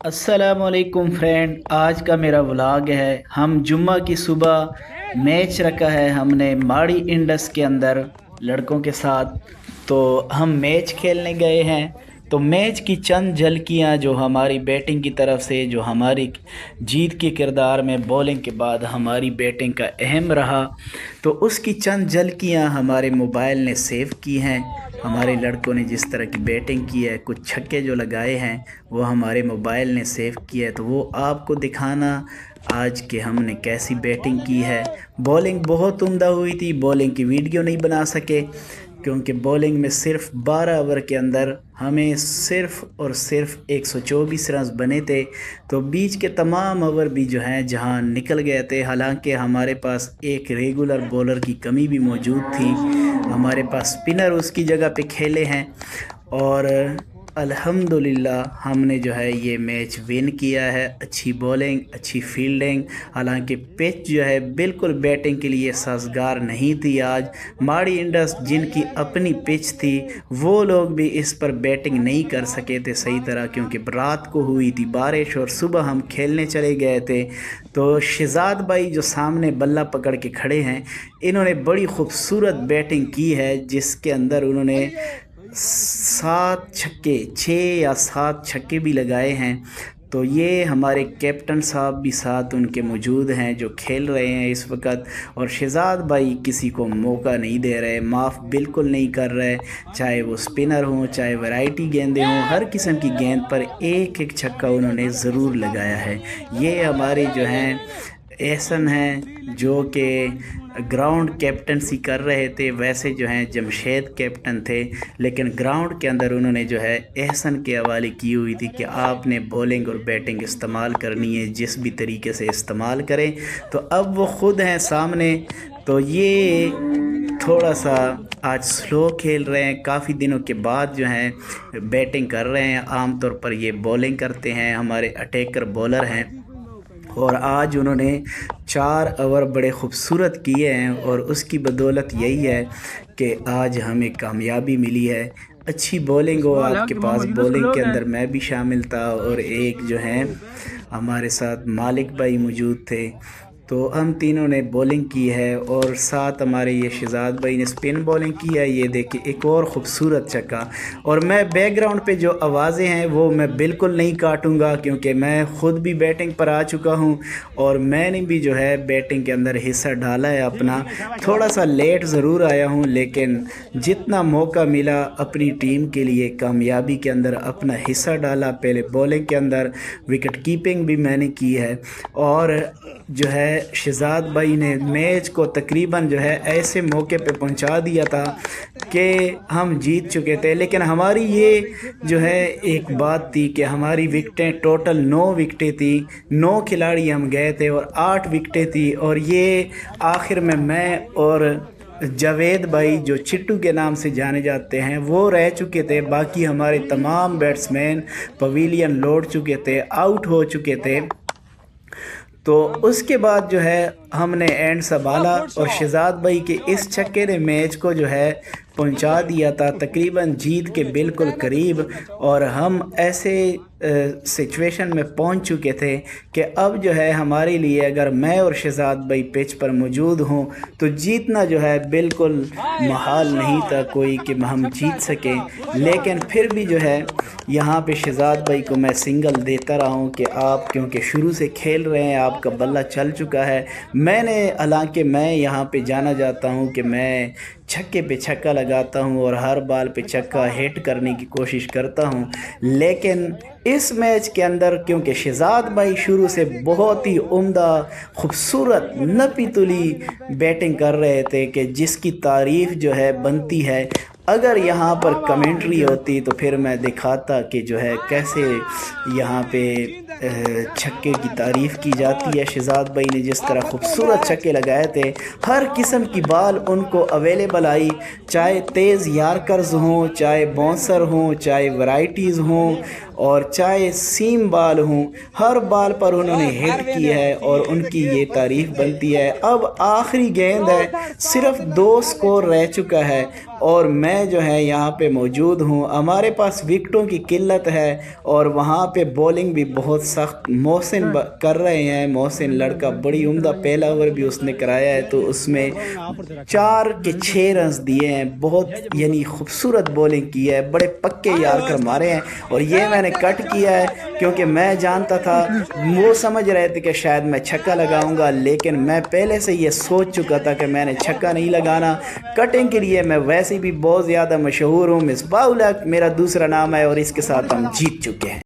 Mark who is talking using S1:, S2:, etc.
S1: अस्सलामुअलैकुम फ्रेंड, आज का मेरा व्लॉग है। हम जुम्मा की सुबह मैच रखा है हमने माड़ी इंडस के अंदर लड़कों के साथ। तो हम मैच खेलने गए हैं। तो मैच की चंद झलकियां जो हमारी बैटिंग की तरफ से, जो हमारी जीत के किरदार में बॉलिंग के बाद हमारी बैटिंग का अहम रहा, तो उसकी चंद झलकियां हमारे मोबाइल ने सेव की हैं। हमारे लड़कों ने जिस तरह की बैटिंग की है, कुछ छक्के जो लगाए हैं वो हमारे मोबाइल ने सेव किया है, तो वो आपको दिखाना आज के हमने कैसी बैटिंग की है। बॉलिंग बहुत उम्दा हुई थी। बॉलिंग की वीडियो नहीं बना सके क्योंकि बॉलिंग में सिर्फ 12 ओवर के अंदर हमें सिर्फ और सिर्फ 124 रन बने थे। तो बीच के तमाम ओवर भी जो हैं जहां निकल गए थे। हालांकि हमारे पास एक रेगुलर बॉलर की कमी भी मौजूद थी। हमारे पास स्पिनर उसकी जगह पे खेले हैं और अल्हम्दुलिल्लाह हमने जो है ये मैच विन किया है। अच्छी बॉलिंग, अच्छी फील्डिंग। हालांकि पिच जो है बिल्कुल बैटिंग के लिए साजगार नहीं थी। आज माड़ी इंडस जिनकी अपनी पिच थी वो लोग भी इस पर बैटिंग नहीं कर सके थे सही तरह, क्योंकि रात को हुई थी बारिश और सुबह हम खेलने चले गए थे। तो शहजाद भाई जो सामने बल्ला पकड़ के खड़े हैं, इन्होंने बड़ी खूबसूरत बैटिंग की है जिसके अंदर उन्होंने 6 या 7 छक्के भी लगाए हैं। तो ये हमारे कैप्टन साहब भी साथ उनके मौजूद हैं जो खेल रहे हैं इस वक्त। और शहजाद भाई किसी को मौका नहीं दे रहे, माफ़ बिल्कुल नहीं कर रहे। चाहे वो स्पिनर हों, चाहे वैरायटी गेंदें हों, हर किस्म की गेंद पर एक एक छक्का उन्होंने ज़रूर लगाया है। ये हमारे जो हैं एहसन हैं जो कि ग्राउंड कैप्टनसी कर रहे थे। वैसे जो हैं जमशेद कैप्टन थे, लेकिन ग्राउंड के अंदर उन्होंने जो है एहसन के हवाले की हुई थी कि आपने बॉलिंग और बैटिंग इस्तेमाल करनी है, जिस भी तरीके से इस्तेमाल करें। तो अब वो ख़ुद हैं सामने। तो ये थोड़ा सा आज स्लो खेल रहे हैं, काफ़ी दिनों के बाद जो हैं बैटिंग कर रहे हैं। आम तौर पर ये बॉलिंग करते हैं, हमारे अटैकर बॉलर हैं। और आज उन्होंने 4 ओवर बड़े ख़ूबसूरत किए हैं और उसकी बदौलत यही है कि आज हमें कामयाबी मिली है। अच्छी बॉलिंग हो आपके पास, बॉलिंग के अंदर मैं भी शामिल था और एक जो हैं हमारे साथ मालिक भाई मौजूद थे। तो हम तीनों ने बॉलिंग की है और साथ हमारे ये शहजाद भाई ने स्पिन बॉलिंग की है। ये देखिए एक और ख़ूबसूरत छक्का। और मैं बैकग्राउंड पे जो आवाज़ें हैं वो मैं बिल्कुल नहीं काटूंगा क्योंकि मैं ख़ुद भी बैटिंग पर आ चुका हूं और मैंने भी जो है बैटिंग के अंदर हिस्सा डाला है अपना। थोड़ा सा लेट ज़रूर आया हूं, लेकिन जितना मौका मिला अपनी टीम के लिए कामयाबी के अंदर अपना हिस्सा डाला। पहले बॉलिंग के अंदर विकेट कीपिंग भी मैंने की है और जो है शहजाद भाई ने मैच को तकरीबन जो है ऐसे मौके पे पहुंचा दिया था कि हम जीत चुके थे। लेकिन हमारी ये जो है एक बात थी कि हमारी विकटें टोटल 9 विकटें थी। 9 खिलाड़ी हम गए थे और 8 विकटें थी। और ये आखिर में मैं और जावेद भाई जो चिट्टू के नाम से जाने जाते हैं वो रह चुके थे। बाकी हमारे तमाम बैट्समैन पवेलियन लौट चुके थे, आउट हो चुके थे। तो उसके बाद जो है हमने एंड संभाला और शहजाद भाई के इस छक्के ने मैच को जो है पहुंचा दिया था तकरीबन जीत के बिल्कुल करीब। और हम ऐसे सिचुएशन में पहुंच चुके थे कि अब जो है हमारे लिए अगर मैं और शहजाद भाई पिच पर मौजूद हों तो जीतना जो है बिल्कुल महाल नहीं था कोई कि हम जीत सकें। लेकिन फिर भी जो है यहाँ पे शहजाद भाई को मैं सिंगल देता रहा हूँ कि आप क्योंकि शुरू से खेल रहे हैं, आपका बल्ला चल चुका है। मैंने हालांकि मैं यहाँ पे जाना चाहता हूँ कि मैं छक्के पे छक्का लगाता हूँ और हर बाल पे छक्का हिट करने की कोशिश करता हूँ। लेकिन इस मैच के अंदर क्योंकि शहजाद भाई शुरू से बहुत ही उम्दा खूबसूरत नपी तुली बैटिंग कर रहे थे कि जिसकी तारीफ़ जो है बनती है। अगर यहाँ पर कमेंट्री होती तो फिर मैं दिखाता कि जो है कैसे यहाँ पे छक्के की तारीफ़ की जाती है। शहजाद भाई ने जिस तरह खूबसूरत छक्के लगाए थे, हर किस्म की बाल उनको अवेलेबल आई, चाहे तेज़ यार्कर्स हों, चाहे बाउंसर हों, चाहे वैराइटीज़ हों। اور چاہے سیم بال ہوں ہر بال پر انہوں نے ہٹ کی ہے اور ان کی یہ تعریف بنتی ہے۔ اب آخری گیند ہے، صرف 2 سکور رہ چکا ہے اور میں جو ہے یہاں پہ موجود ہوں۔ ہمارے پاس وکٹوں کی قلت ہے اور وہاں پہ بولنگ بھی بہت سخت محسن کر رہے ہیں۔ محسن لڑکا بڑی عمدہ پہلا اوور بھی اس نے کرایا ہے، تو اس میں 4 کے 6 رنز دیے ہیں۔ بہت یعنی خوبصورت بولنگ کی ہے، بڑے پکے یارکر مارے ہیں اور یہ میں نے کٹ کیا ہے کیونکہ میں جانتا تھا، وہ سمجھ رہے تھے کہ شاید میں چھکا لگاؤں گا، لیکن میں پہلے سے یہ سوچ چکا تھا کہ میں نے چھکا نہیں لگانا۔ کٹنگ کے لیے میں ویسے بھی بہت زیادہ مشہور ہوں، مصباح الحق میرا دوسرا نام ہے اور اس کے ساتھ ہم جیت چکے ہیں۔